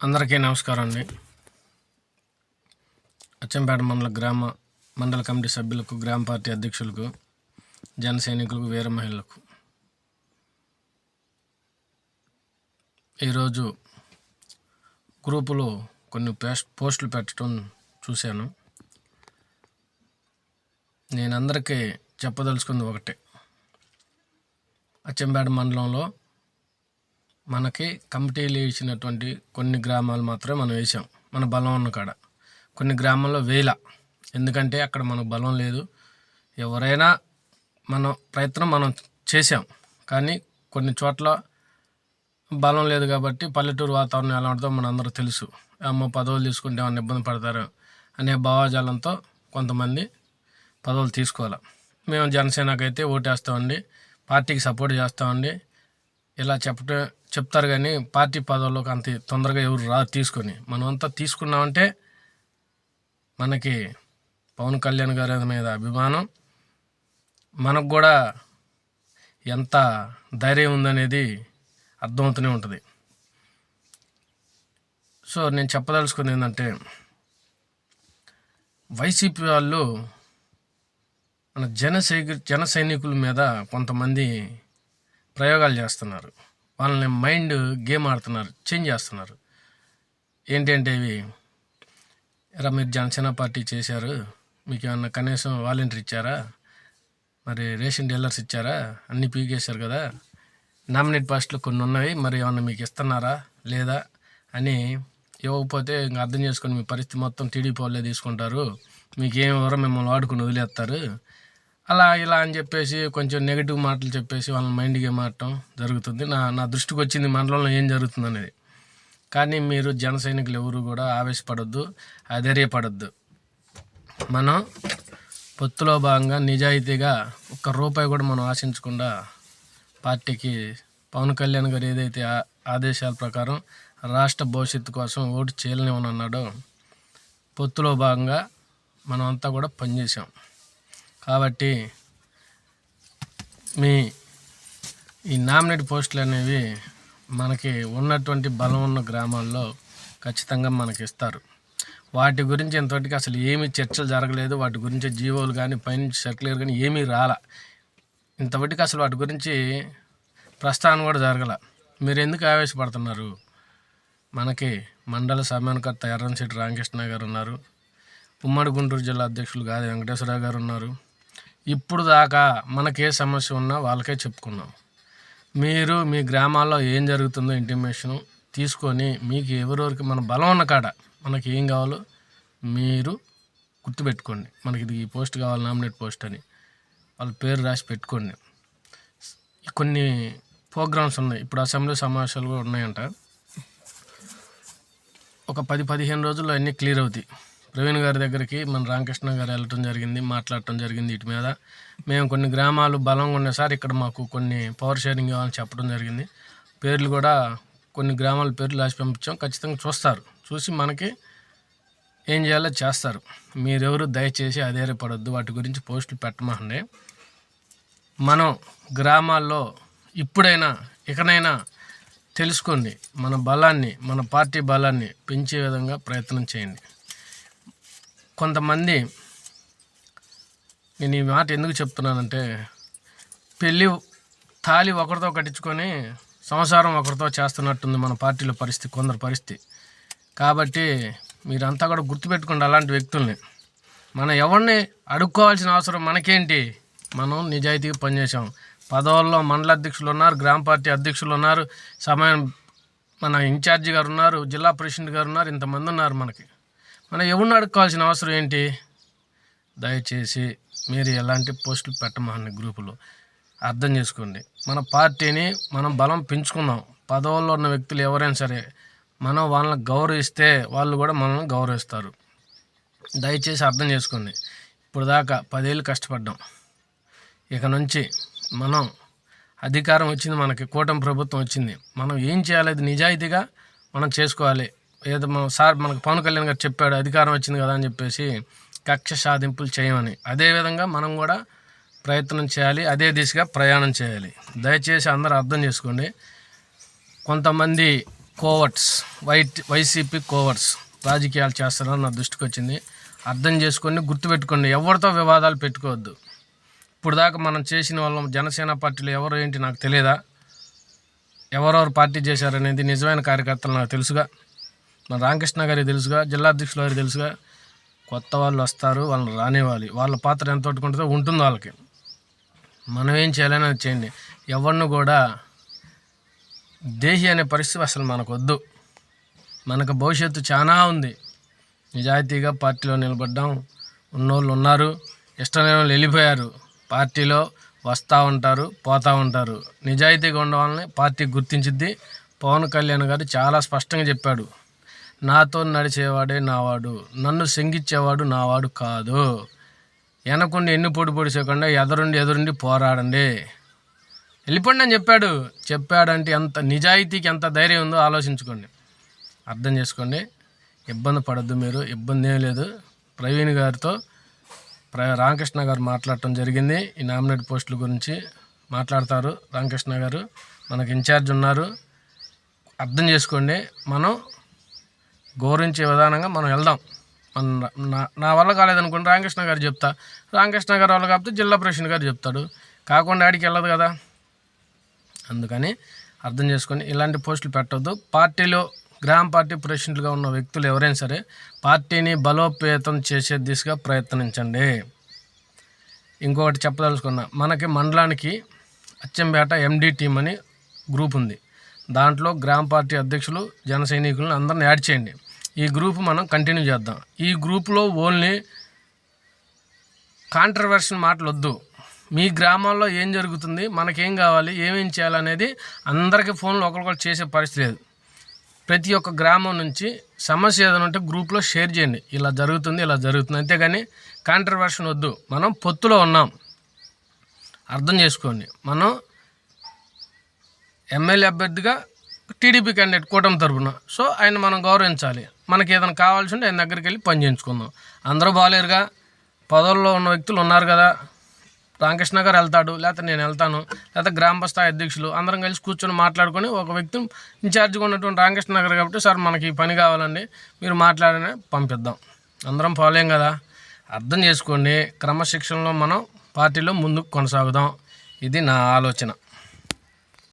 అందరికీ నమస్కారం అండి. అచ్చంపేట మండల కమిటీ సభ్యులకు, గ్రామ పార్టీ అధ్యక్షులకు, జన సైనికులకు, వీర మహిళలకు ఈరోజు గ్రూపులో కొన్ని పోస్టులు పెట్టడం చూశాను. నేను అందరికీ చెప్పదలుచుకుంది ఒకటే, అచ్చంపేట మండలంలో మనకి కమిటీలు ఇచ్చినటువంటి కొన్ని గ్రామాలు మాత్రమే మనం వేసాం. మన బలం ఉన్న కాడ కొన్ని గ్రామాల్లో వేల, ఎందుకంటే అక్కడ మనకు బలం లేదు. ఎవరైనా మన ప్రయత్నం మనం చేసాం, కానీ కొన్ని చోట్ల బలం లేదు కాబట్టి పల్లెటూరు వాతావరణం ఎలా ఉంటుందో మన అందరూ తెలుసు. అమ్మ పదవులు తీసుకుంటే ఏమన్నా ఇబ్బంది పడతారు అనే భావజాలంతో కొంతమంది పదవులు తీసుకోవాలి. మేము జనసేనకైతే ఓటేస్తామండి, పార్టీకి సపోర్ట్ చేస్తామండి ఇలా చెప్తారు, కానీ పార్టీ పదవుల్లోకి అంత తొందరగా ఎవరు రాదు తీసుకొని. మనం అంతా తీసుకున్నామంటే మనకి పవన్ కళ్యాణ్ గారి మీద అభిమానం, మనకు కూడా ఎంత ధైర్యం ఉందనేది అర్థమవుతూనే ఉంటుంది. సో నేను చెప్పదలుచుకుంది ఏంటంటే, వైసీపీ వాళ్ళు మన జన సైనికుల మీద కొంతమంది ప్రయోగాలు చేస్తున్నారు. వాళ్ళని మైండ్ గేమ్ ఆడుతున్నారు, చేంజ్ చేస్తున్నారు. ఏంటంటే ఇవి, మీరు జనసేన పార్టీ చేశారు, మీకు ఏమన్నా కనీసం వాలంటీర్ ఇచ్చారా, మరి రేషన్ డీలర్స్ ఇచ్చారా, అన్నీ పీకేశారు కదా, నామినేట్ పోస్టులు కొన్ని ఉన్నాయి, మరి ఏమన్నా మీకు ఇస్తున్నారా లేదా అని ఇవ్వకపోతే ఇంకా అర్థం చేసుకొని మీ పరిస్థితి మొత్తం టీడీపీ వాళ్ళే తీసుకుంటారు, మీకు ఏమి ఎవరో మిమ్మల్ని వాడుకుని వదిలేస్తారు, అలా ఇలా అని చెప్పేసి కొంచెం నెగిటివ్ మాటలు చెప్పేసి వాళ్ళని మైండ్ గేమ్ ఆడటం జరుగుతుంది. నా దృష్టికి వచ్చింది మండలంలో ఏం జరుగుతుంది అనేది. కానీ మీరు జన సైనికులు ఎవరు కూడా ఆవేశపడొద్దు, అధైర్యపడొద్దు. మనం పొత్తులో భాగంగా నిజాయితీగా ఒక్క రూపాయి కూడా మనం ఆశించకుండా పార్టీకి పవన్ కళ్యాణ్ గారు ఏదైతే ఆదేశాల ప్రకారం రాష్ట్ర భవిష్యత్తు కోసం ఓటు చేయాలని అన్నాడో, పొత్తులో భాగంగా మనం అంతా కూడా పనిచేసాం. కాబట్టి ఈ నామినేట్ పోస్టులు అనేవి మనకి ఉన్నటువంటి బలం ఉన్న గ్రామాల్లో ఖచ్చితంగా మనకి ఇస్తారు. వాటి గురించి ఇంతవరకు అసలు ఏమీ చర్చలు జరగలేదు. వాటి గురించి జీవోలు కానీ పైనుంచి సర్క్యులర్ కానీ ఏమీ రాల. ఇంతవరకు అసలు వాటి గురించి ప్రస్తావన కూడా జరగల. మీరు ఎందుకు ఆవేశపడుతున్నారు? మనకి మండల సమన్వయకర్త ఎర్రంశెట్టి రామకృష్ణ గారు ఉన్నారు, ఉమ్మడి గుంటూరు జిల్లా అధ్యక్షులు గాది వెంకటేశ్వరరావు గారు ఉన్నారు. ఇప్పుడు దాకా మనకే సమస్య ఉన్నా వాళ్ళకే చెప్పుకున్నాం. మీరు మీ గ్రామాల్లో ఏం జరుగుతుందో ఇంటిమేషన్ తీసుకొని మీకు ఎవరెవరికి మన బలం ఉన్న కాడ మనకి ఏం కావాలో మీరు గుర్తుపెట్టుకోండి. మనకి ఇది ఈ పోస్ట్ కావాలి, నామినేట్ పోస్ట్ అని వాళ్ళ పేరు రాసి పెట్టుకోండి. కొన్ని ప్రోగ్రామ్స్ ఉన్నాయి, ఇప్పుడు అసెంబ్లీ సమావేశాలు కూడా ఉన్నాయంట. ఒక 10-15 రోజుల్లో అన్నీ క్లియర్ అవుతాయి. ప్రవీణ్ గారి దగ్గరికి మన రామకృష్ణ గారు వెళ్ళటం జరిగింది, మాట్లాడటం జరిగింది. వీటి మీద మేము కొన్ని గ్రామాలు బలంగా ఉన్నాయి సార్, ఇక్కడ మాకు కొన్ని పవర్ షేరింగ్ కావాలని చెప్పడం జరిగింది. పేర్లు కూడా కొన్ని గ్రామాల పేర్లు రాసి పంపించాం. ఖచ్చితంగా చూస్తారు, చూసి మనకి ఏం చేయాలో చేస్తారు. మీరెవరు దయచేసి అధైర్యపడొద్దు, వాటి గురించి పోస్టులు పెట్టమండి. మనం గ్రామాల్లో ఇప్పుడైనా ఇకనైనా తెలుసుకోండి, మన బలాన్ని, మన పార్టీ బలాన్ని పెంచే విధంగా ప్రయత్నం చేయండి. కొంతమంది, నేను ఈ మాట ఎందుకు చెప్తున్నానంటే, తాళి ఒకరితో కట్టించుకొని సంసారం ఒకరితో చేస్తున్నట్టుంది మన పార్టీలో పరిస్థితి, కొందరు పరిస్థితి. కాబట్టి మీరంతా కూడా గుర్తుపెట్టుకోండి అలాంటి వ్యక్తుల్ని. మనం ఎవరిని అడుక్కోవాల్సిన అవసరం మనకేంటి? మనం నిజాయితీగా పనిచేసాం. పదవుల్లో మండల అధ్యక్షులు ఉన్నారు, గ్రామ పార్టీ అధ్యక్షులు ఉన్నారు, మన ఇన్ఛార్జి గారు ఉన్నారు, జిల్లా ప్రెసిడెంట్ గారు ఉన్నారు, ఇంతమంది ఉన్నారు. మనం ఎవరిని అడుక్కోవాల్సిన అవసరం ఏంటి? దయచేసి మీరు ఎలాంటి పోస్టులు పెట్టమని గ్రూపులో అర్థం చేసుకోండి. మన పార్టీని మనం బలం పెంచుకుందాం. పదవుల్లో ఉన్న వ్యక్తులు ఎవరైనా సరే మనం వాళ్ళని గౌరవిస్తే వాళ్ళు కూడా మనల్ని గౌరవిస్తారు. దయచేసి అర్థం చేసుకోండి. ఇప్పుడు దాకా 10 ఏళ్ళు కష్టపడ్డాం. ఇక నుంచి మనం అధికారం వచ్చింది, మనకి కూటమి ప్రభుత్వం వచ్చింది. మనం ఏం చేయాలి? అది నిజాయితీగా మనం చేసుకోవాలి. ఏదో మనకు పవన్ కళ్యాణ్ గారు చెప్పాడు, అధికారం వచ్చింది కదా అని చెప్పేసి కక్ష సాధింపులు చేయమని. అదేవిధంగా మనం కూడా ప్రయత్నం చేయాలి, అదే దిశగా ప్రయాణం చేయాలి. దయచేసి అందరూ అర్థం చేసుకోండి. కొంతమంది వైసీపీ కోవర్ట్స్ రాజకీయాలు చేస్తారని నా దృష్టికి వచ్చింది. అర్థం చేసుకొని గుర్తుపెట్టుకోండి, ఎవరితో వివాదాలు పెట్టుకోవద్దు. ఇప్పుడు దాకా మనం చేసిన వాళ్ళం జనసేన పార్టీలో ఎవరు ఏంటి నాకు తెలియదా? ఎవరెవరు పార్టీ చేశారనేది నిజమైన కార్యకర్తలు నాకు తెలుసుగా. మన రామకృష్ణ గారికి తెలుసుగా, జిల్లా అధ్యక్షుల గారికి తెలుసుగా. కొత్త వాళ్ళు వస్తారు, వాళ్ళని రానివ్వాలి. వాళ్ళ పాత్ర ఎంత ఉంటుందో ఉంటుంది వాళ్ళకి. మనం ఏం చేయాలని అది చేయండి. ఎవరిని కూడా దేహి అనే పరిస్థితి అసలు మనకు వద్దు. మనకు భవిష్యత్తు చాలా ఉంది. నిజాయితీగా పార్టీలో నిలబడ్డాం, ఉన్నోళ్ళు ఉన్నారు, ఇష్టం లేని వాళ్ళు వెళ్ళిపోయారు. పార్టీలో వస్తూ ఉంటారు, పోతూ ఉంటారు. నిజాయితీగా ఉండవాలని పార్టీ గుర్తించిద్ది. పవన్ కళ్యాణ్ గారు చాలా స్పష్టంగా చెప్పాడు, నాతో నడిచేవాడే నావాడు, నన్ను శంకించేవాడు నావాడు కాదు. వెనకుండి ఎన్ని పొడి చేయకుండా ఎదురుండి పోరాడండి, వెళ్ళిపోండి అని చెప్పాడంటే ఎంత నిజాయితీకి ఎంత ధైర్యం ఉందో ఆలోచించుకోండి, అర్థం చేసుకోండి. ఇబ్బంది పడద్దు మీరు, ఇబ్బంది ఏం లేదు. ప్రవీణ్ గారితో రామకృష్ణ గారు మాట్లాడటం జరిగింది. ఈ నామినేట్ పోస్టుల గురించి మాట్లాడతారు రామకృష్ణ గారు, మనకు ఇన్ఛార్జ్ ఉన్నారు. అర్థం చేసుకోండి, మనం గౌరవించే విధానంగా మనం వెళ్దాం. నా వల్ల కాలేదనుకోండి రామకృష్ణ గారు చెప్తా, రామకృష్ణ గారు వల్ల కాకపోతే జిల్లా ప్రెసిడెంట్ గారు చెప్తాడు. కాకుండా ఆడికి వెళ్ళదు కదా. అందుకని అర్థం చేసుకొని ఇలాంటి పోస్టులు పెట్టొద్దు. పార్టీలో గ్రామ పార్టీ ప్రెసిడెంట్గా ఉన్న వ్యక్తులు ఎవరైనా సరే పార్టీని బలోపేతం చేసే దిశగా ప్రయత్నించండి. ఇంకొకటి చెప్పదలుచుకున్నా, మనకి మండలానికి అచ్చంపేట ఎండి టీం అని గ్రూప్ ఉంది. దాంట్లో గ్రామ పార్టీ అధ్యక్షులు, జన సైనికులను అందరిని యాడ్ చేయండి. ఈ గ్రూప్ మనం కంటిన్యూ చేద్దాం. ఈ గ్రూప్లో ఓన్లీ కాంట్రవర్షియల్ మాటలు వద్దు. మీ గ్రామాల్లో ఏం జరుగుతుంది, మనకేం కావాలి, ఏమేం చేయాలనేది అందరికీ ఫోన్లో ఒకరికొకరు చేసే పరిస్థితి లేదు. ప్రతి ఒక్క గ్రామం నుంచి సమస్య ఏదైనా ఉంటే గ్రూప్లో షేర్ చేయండి, ఇలా జరుగుతుంది అంతేగాని కాంట్రవర్షన్ వద్దు. మనం పొత్తులో ఉన్నాం, అర్థం చేసుకోండి. మనం ఎమ్మెల్యే అభ్యర్థిగా టీడీపీ క్యాండిడేట్ కూటమి తరపున, సో ఆయన మనం గౌరవించాలి. మనకి ఏదైనా కావాల్సి ఉంటే ఆయన దగ్గరికి వెళ్ళి పని చేయించుకుందాం. అందరూ బాగాలేరుగా, పదవుల్లో ఉన్న వ్యక్తులు ఉన్నారు కదా. రామకృష్ణ గారు వెళ్తాడు, లేకపోతే నేను వెళ్తాను, లేకపోతే గ్రామ స్థాయి అధ్యక్షులు అందరం కలిసి కూర్చొని మాట్లాడుకొని ఒక వ్యక్తి ఇన్ఛార్జ్గా ఉన్నటువంటి రామకృష్ణ గారు కాబట్టి, సార్ మనకి ఈ పని కావాలండి మీరు మాట్లాడని పంపిద్దాం. అందరం పోలేం కదా. అర్థం చేసుకోండి, క్రమశిక్షణలో మనం పార్టీలో ముందుకు కొనసాగుదాం. ఇది నా ఆలోచన.